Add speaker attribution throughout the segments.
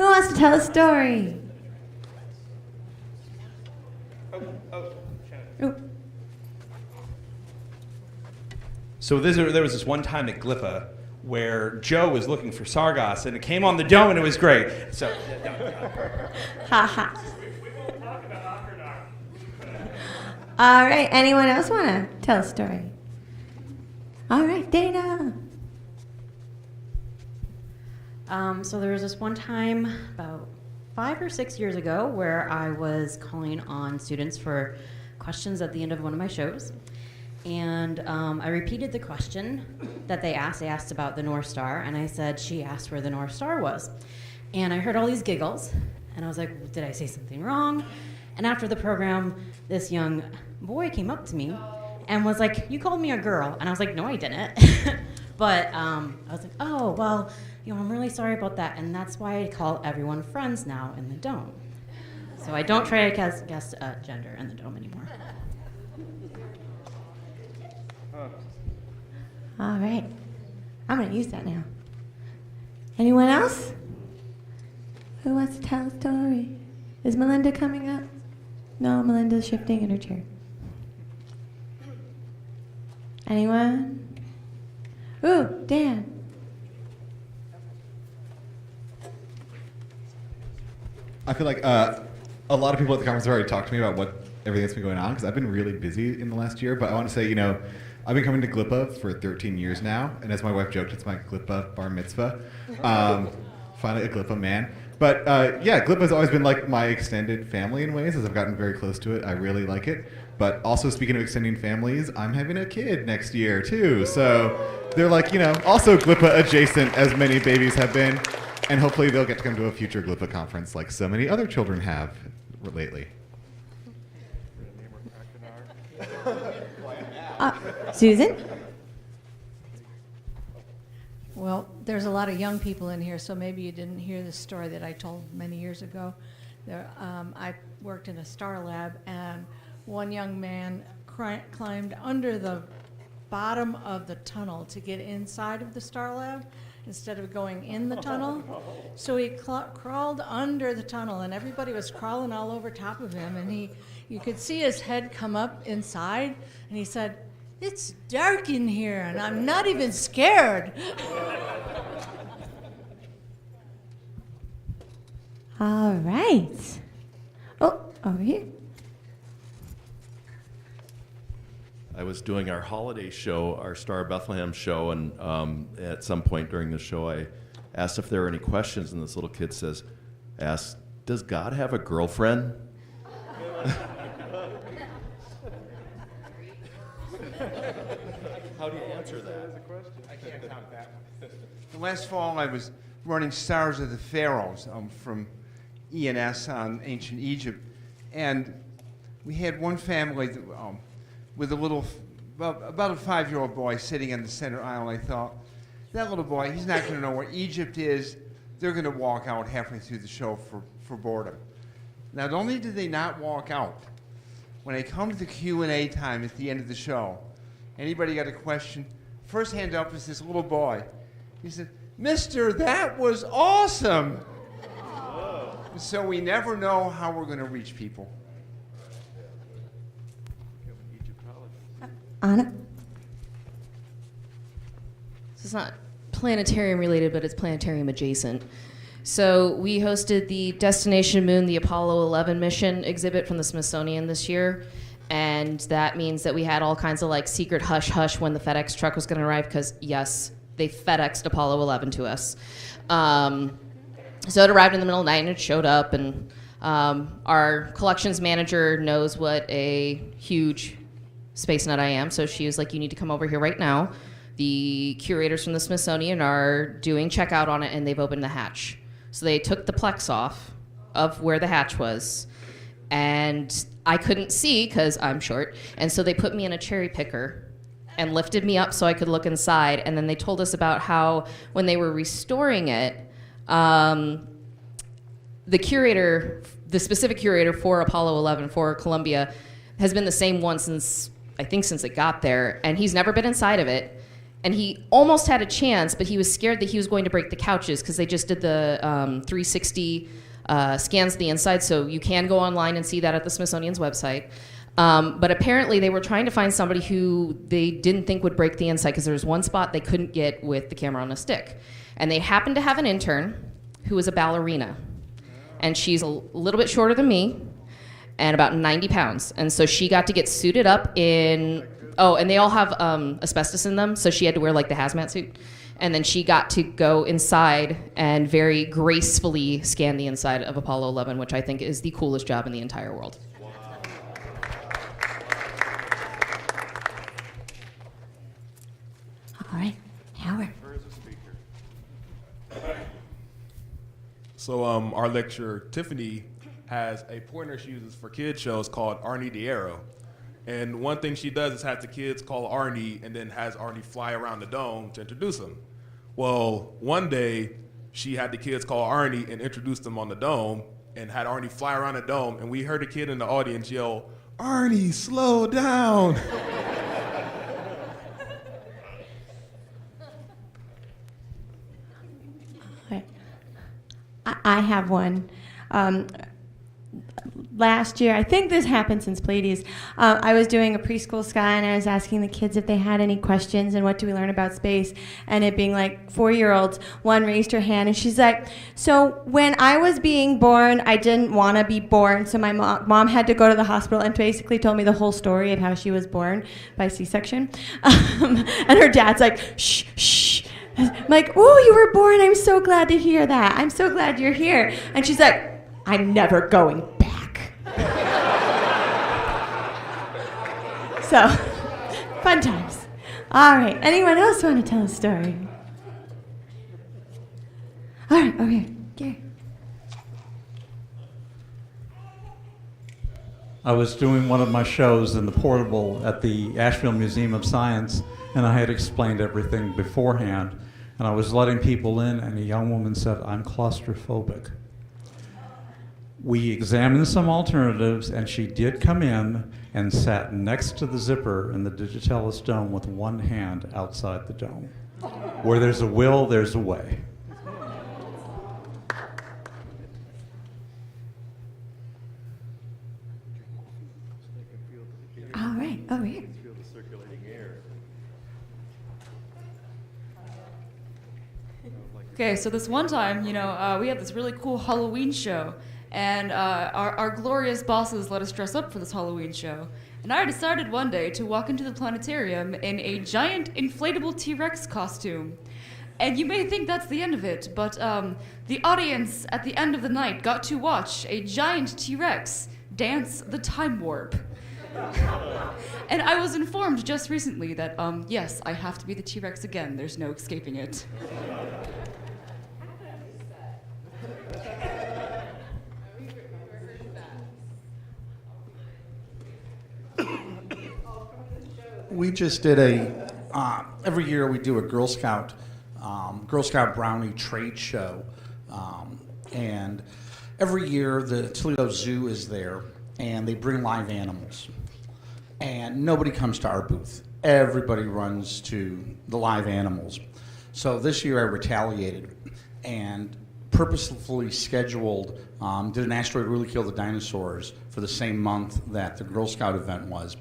Speaker 1: Who wants to tell a story? Ooh.
Speaker 2: So there was this one time at GLPA where Joe was looking for Sargasso, and it came on the dome, and it was great. So,
Speaker 1: Ha ha. All right, anyone else want to tell a story? All right, Dana.
Speaker 3: So there was this one time about 5 or 6 years ago where I was calling on students for questions at the end of one of my shows. And I repeated the question that they asked. They asked about the North Star, and I said, she asked where the North Star was. And I heard all these giggles, and I was like, did I say something wrong? And after the program, this young boy came up to me and was like, you called me a girl. And I was like, no, I didn't. But I was like, oh, well, I'm really sorry about that. And that's why I call everyone friends now in the dome. So I don't try to guess gender in the dome anymore.
Speaker 1: All right. I'm going to use that now. Anyone else? Who wants to tell a story? Is Melinda coming up? No, Melinda's shifting in her chair. Anyone? Ooh, Dan.
Speaker 4: I feel like a lot of people at the conference have already talked to me about everything that's been going on, because I've been really busy in the last year. But I want to say, I've been coming to GLPA for 13 years now, and as my wife joked, it's my GLPA bar mitzvah. Finally a GLPA man. But GLPA has always been like my extended family in ways. As I've gotten very close to it, I really like it. But also, speaking of extending families, I'm having a kid next year too. So they're like, also GLPA adjacent, as many babies have been. And hopefully they'll get to come to a future GLPA conference like so many other children have lately.
Speaker 1: Susan?
Speaker 5: Well, there's a lot of young people in here, so maybe you didn't hear the story that I told many years ago. I worked in a star lab, and one young man climbed under the bottom of the tunnel to get inside of the star lab instead of going in the tunnel. So he crawled under the tunnel, and everybody was crawling all over top of him, and you could see his head come up inside, and he said, "It's dark in here, and I'm not even scared."
Speaker 1: All right. Oh, over here.
Speaker 6: I was doing our holiday show, our Star of Bethlehem show, and at some point during the show, I asked if there were any questions, and this little kid asked, "Does God have a girlfriend?" How do you answer that?
Speaker 7: I can't count that one. Last fall, I was running Stars of the Pharaohs from ENS on ancient Egypt, and we had one family with a little, about a 5-year-old boy sitting in the center aisle. I thought, that little boy, he's not going to know where Egypt is. They're going to walk out halfway through the show for boredom. Not only did they not walk out, when I come to the Q&A time at the end of the show, anybody got a question? First hand up is this little boy. He said, "Mister, that was awesome." So we never know how we're going to reach people.
Speaker 1: Anna?
Speaker 8: This is not planetarium related, but it's planetarium adjacent. So we hosted the Destination Moon, the Apollo 11 mission exhibit from the Smithsonian this year. And that means that we had all kinds of like secret hush hush when the FedEx truck was going to arrive, because yes, they FedExed Apollo 11 to us. So it arrived in the middle of the night and it showed up, and our collections manager knows what a huge space nut I am. So she was like, "You need to come over here right now. The curators from the Smithsonian are doing checkout on it, and they've opened the hatch." So they took the plex off of where the hatch was, and I couldn't see because I'm short. And so they put me in a cherry picker and lifted me up so I could look inside. And then they told us about how when they were restoring it, the curator, the specific curator for Apollo 11 for Columbia, has been the same one since it got there. And he's never been inside of it. And he almost had a chance, but he was scared that he was going to break the couches because they just did the 360 scans of the inside, so you can go online and see that at the Smithsonian's website. But apparently they were trying to find somebody who they didn't think would break the inside because there was one spot they couldn't get with the camera on a stick. And they happened to have an intern who was a ballerina. And she's a little bit shorter than me and about 90 pounds. And so she got to get suited up in, and they all have asbestos in them, so she had to wear like the hazmat suit. And then she got to go inside and very gracefully scan the inside of Apollo 11, which I think is the coolest job in the entire world.
Speaker 1: All right, Howard.
Speaker 9: So our lecturer, Tiffany, has a pointer she uses for kid shows called Arnie the Arrow. And one thing she does is have the kids call Arnie and then has Arnie fly around the dome to introduce him. Well, one day she had the kids call Arnie and introduce them on the dome and had Arnie fly around the dome, and we heard a kid in the audience yell, "Arnie, slow down."
Speaker 1: I have one. Last year, I think this happened since Pleiades, I was doing a preschool sky and I was asking the kids if they had any questions and what do we learn about space, and it being like 4-year-olds, one raised her hand and she's like, so when I was being born, I didn't want to be born, so my mom had to go to the hospital and basically told me the whole story of how she was born by C-section. And her dad's like, shh, shh. I'm like, oh, you were born. I'm so glad to hear that. I'm so glad you're here. And she's like, I'm never going back. So, fun times. All right. Anyone else want to tell a story? All right. Over here. Gary.
Speaker 10: I was doing one of my shows in the portable at the Asheville Museum of Science, and I had explained everything beforehand. And I was letting people in, and a young woman said, I'm claustrophobic. We examined some alternatives, and she did come in and sat next to the zipper in the Digitalis dome with one hand outside the dome. Where there's a will, there's a way.
Speaker 1: All right, over here.
Speaker 11: Okay, so this one time, we had this really cool Halloween show, and our glorious bosses let us dress up for this Halloween show. And I decided one day to walk into the planetarium in a giant inflatable T-Rex costume. And you may think that's the end of it, but the audience at the end of the night got to watch a giant T-Rex dance the time warp. And I was informed just recently that, yes, I have to be the T-Rex again. There's no escaping it.
Speaker 12: We just did every year we do a Girl Scout Brownie trade show. And every year the Toledo Zoo is there and they bring live animals. And nobody comes to our booth. Everybody runs to the live animals. So this year I retaliated and purposefully scheduled, did an asteroid really kill the dinosaurs for the same month that the Girl Scout event was.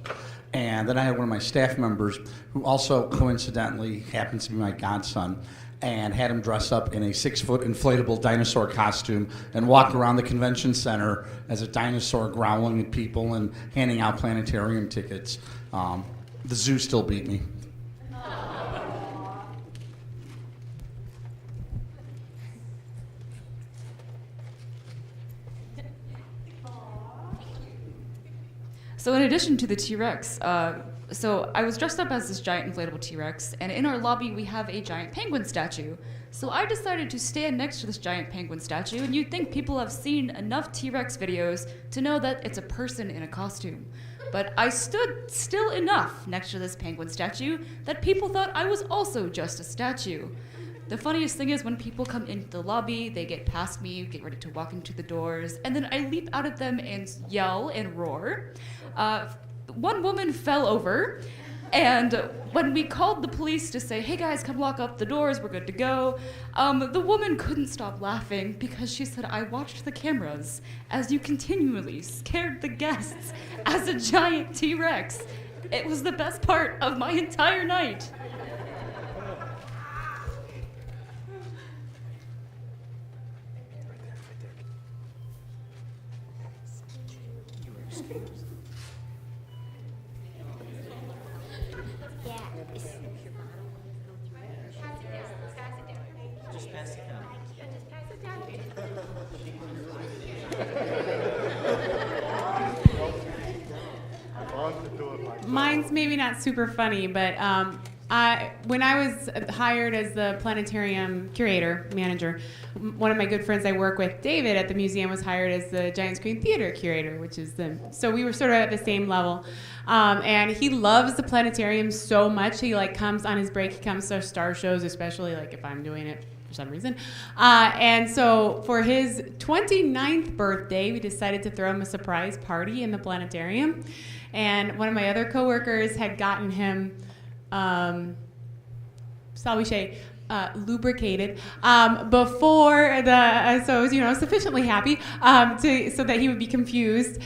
Speaker 12: And then I had one of my staff members who also coincidentally happens to be my godson, and had him dress up in a 6-foot inflatable dinosaur costume and walk around the convention center as a dinosaur growling at people and handing out planetarium tickets. The zoo still beat me.
Speaker 11: So in addition to the T-Rex, so I was dressed up as this giant inflatable T-Rex, and in our lobby we have a giant penguin statue. So I decided to stand next to this giant penguin statue, and you'd think people have seen enough T-Rex videos to know that it's a person in a costume. But I stood still enough next to this penguin statue that people thought I was also just a statue. The funniest thing is when people come into the lobby, they get past me, get ready to walk into the doors, and then I leap out at them and yell and roar. One woman fell over, And when we called the police to say, hey guys, come lock up the doors, we're good to go, the woman couldn't stop laughing because she said, I watched the cameras as you continually scared the guests as a giant T-Rex. It was the best part of my entire night.
Speaker 13: Mine's maybe not super funny, but when I was hired as the planetarium curator manager, one of my good friends I work with, David, at the museum was hired as the giant screen theater curator, so we were sort of at the same level. And he loves the planetarium so much. He comes on his break. He comes to our star shows, especially if I'm doing it for some reason. And so for his 29th birthday, we decided to throw him a surprise party in the planetarium. And one of my other coworkers had gotten him, shall we say, lubricated before so I was sufficiently happy so that he would be confused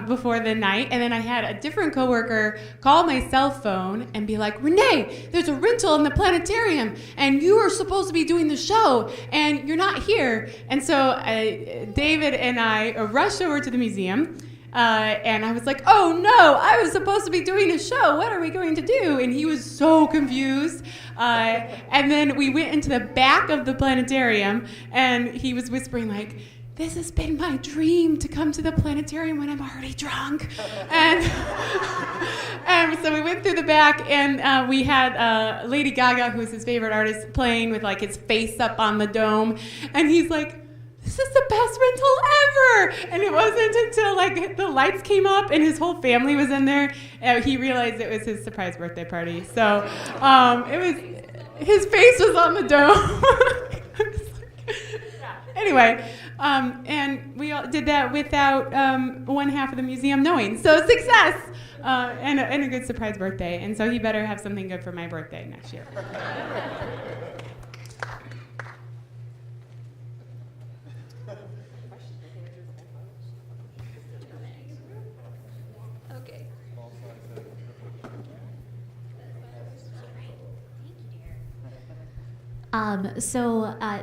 Speaker 13: before the night. And then I had a different coworker call my cell phone and be like, Renee, there's a rental in the planetarium and you are supposed to be doing the show and you're not here. And so David and I rushed over to the museum. And I was like, oh no, I was supposed to be doing a show. What are we going to do? And he was so confused. And then we went into the back of the planetarium and he was whispering this has been my dream to come to the planetarium when I'm already drunk. And so we went through the back and we had Lady Gaga, who's his favorite artist, playing with his face up on the dome. And he's like, this is the best rental ever! And it wasn't until the lights came up and his whole family was in there, he realized it was his surprise birthday party. So his face was on the dome. Anyway, and we all did that without one half of the museum knowing. So success and a good surprise birthday. And so he better have something good for my birthday next year.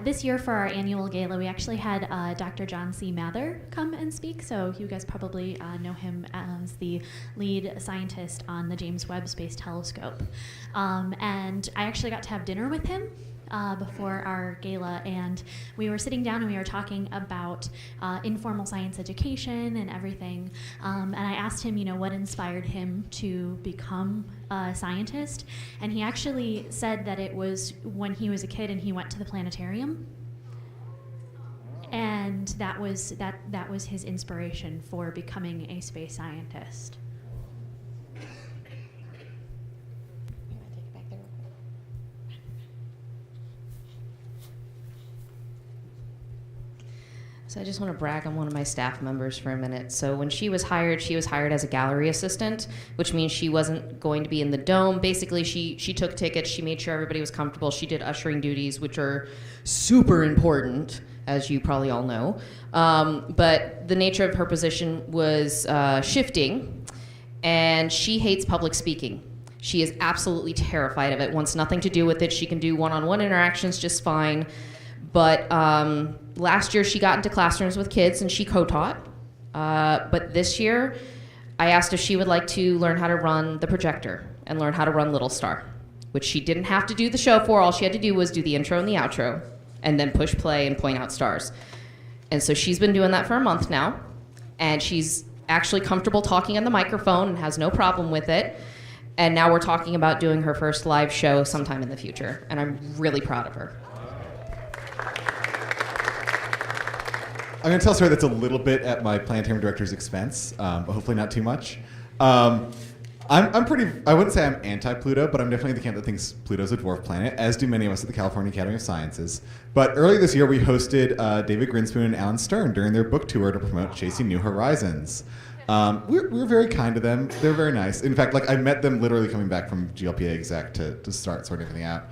Speaker 14: This year for our annual gala, we actually had Dr. John C. Mather come and speak. So you guys probably know him as the lead scientist on the James Webb Space Telescope. And I actually got to have dinner with him before our gala, and we were sitting down and we were talking about informal science education and everything. And I asked him, what inspired him to become a scientist, and he actually said that it was when he was a kid and he went to the planetarium, and that was his inspiration for becoming a space scientist.
Speaker 8: So I just want to brag on one of my staff members for a minute. So when she was hired as a gallery assistant, which means she wasn't going to be in the dome. Basically, she took tickets, she made sure everybody was comfortable, she did ushering duties, which are super important, as you probably all know. But the nature of her position was shifting, and she hates public speaking. She is absolutely terrified of it, wants nothing to do with it. She can do one-on-one interactions just fine. But last year she got into classrooms with kids and she co-taught. But this year I asked if she would like to learn how to run the projector and learn how to run Little Star, which she didn't have to do the show for. All she had to do was do the intro and the outro and then push play and point out stars. And so she's been doing that for a month now. And she's actually comfortable talking on the microphone and has no problem with it. And now we're talking about doing her first live show sometime in the future. And I'm really proud of her.
Speaker 4: I'm going to tell a story that's a little bit at my planetarium director's expense, but hopefully not too much. I wouldn't say I'm anti-Pluto, but I'm definitely the camp that thinks Pluto's a dwarf planet, as do many of us at the California Academy of Sciences. But earlier this year, we hosted David Grinspoon and Alan Stern during their book tour to promote Chasing New Horizons. We're very kind to them. They're very nice. In fact, like I met them literally coming back from GLPA exec to start sorting everything out.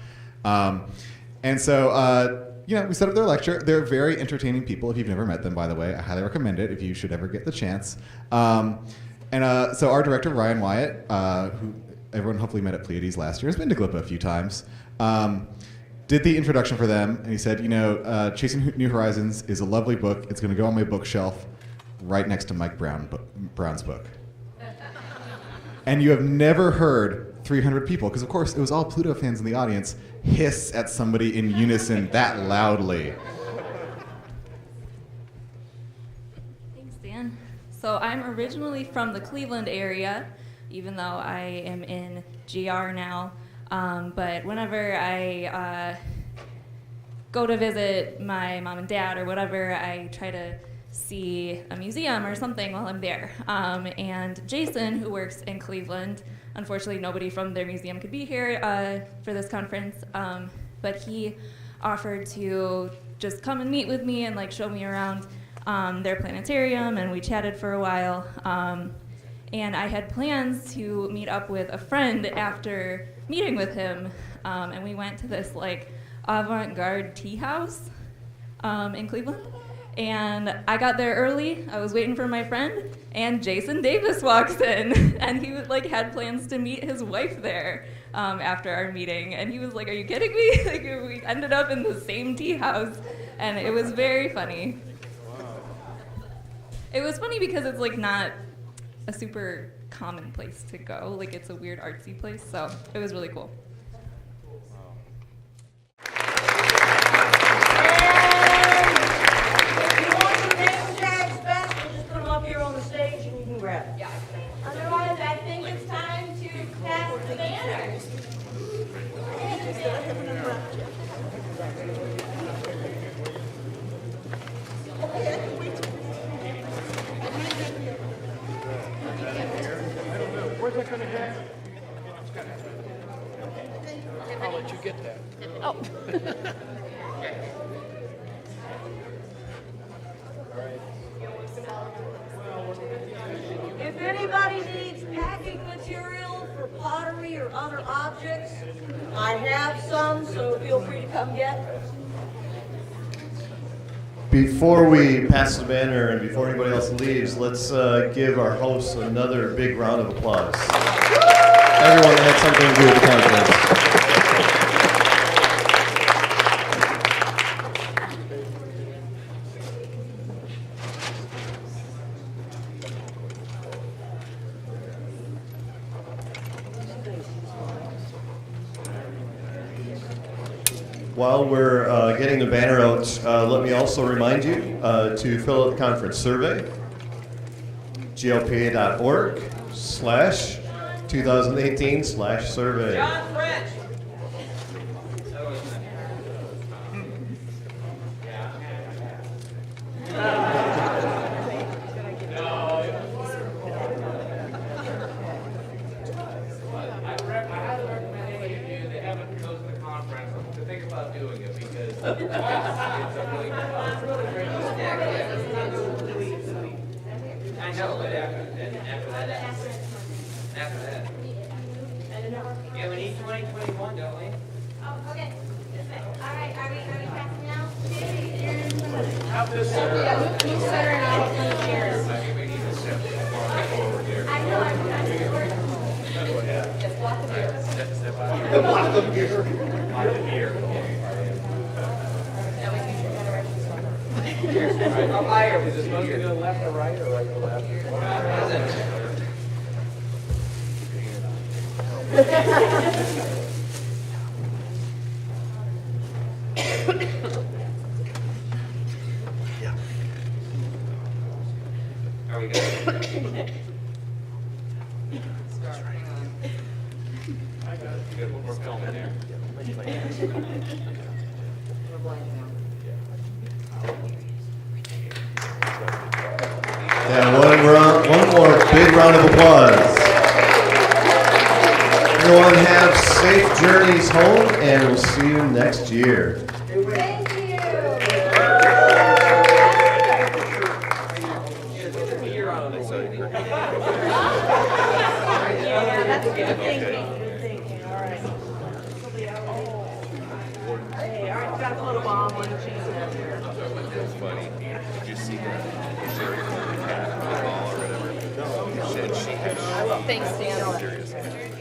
Speaker 4: And so, we set up their lecture. They're very entertaining people. If you've never met them, by the way, I highly recommend it if you should ever get the chance. So our director, Ryan Wyatt, who everyone hopefully met at Pleiades last year, has been to GLPA a few times, did the introduction for them, and he said, Chasing New Horizons is a lovely book. It's going to go on my bookshelf right next to Mike Brown's book. And you have never heard 300 people, because of course it was all Pluto fans in the audience, hiss at somebody in unison that loudly.
Speaker 15: Thanks, Dan. So I'm originally from the Cleveland area, even though I am in GR now. But whenever I go to visit my mom and dad or whatever, I try to see a museum or something while I'm there. And Jason, who works in Cleveland, unfortunately nobody from their museum could be here for this conference, but he offered to just come and meet with me and like show me around their planetarium, and we chatted for a while. And I had plans to meet up with a friend after meeting with him, and we went to this like avant-garde tea house in Cleveland. And I got there early. I was waiting for my friend, and Jason Davis walks in, and he had plans to meet his wife there after our meeting. And he was like, "Are you kidding me?" Like we ended up in the same tea house, and it was very funny. It was funny because it's like not a super common place to go. Like it's a weird artsy place, so it was really cool.
Speaker 16: Otherwise, I think it's time to pass the banners.
Speaker 17: Where's that gonna go? I'll let you get that.
Speaker 16: Oh. If anybody needs packing material for pottery or other objects, I have some, so feel free to come get it.
Speaker 18: Before we pass the banner and before anybody else leaves, let's give our hosts another big round of applause. Everyone that had something to do with the conference. While we're getting the banner out, let me also remind you to fill out the conference survey, glpa.org/2018/survey.
Speaker 16: John French.
Speaker 19: Yeah, we need 2021, don't we?
Speaker 16: Oh, okay. All right, are we passing now?
Speaker 19: How this
Speaker 16: Move center and I'll come here.
Speaker 19: I think we need to step forward here.
Speaker 16: I know, I'm
Speaker 19: Just block the mirror. Step out.
Speaker 16: Block the mirror.
Speaker 19: Block the mirror. How high are we? Is it supposed to go left or right or right to left? Are we good? Good, one more film in there.
Speaker 18: And one more big round of applause. Everyone have safe journeys home, and we'll see you next year.
Speaker 16: Thank you.
Speaker 19: You're on.
Speaker 8: Thanks, Dan.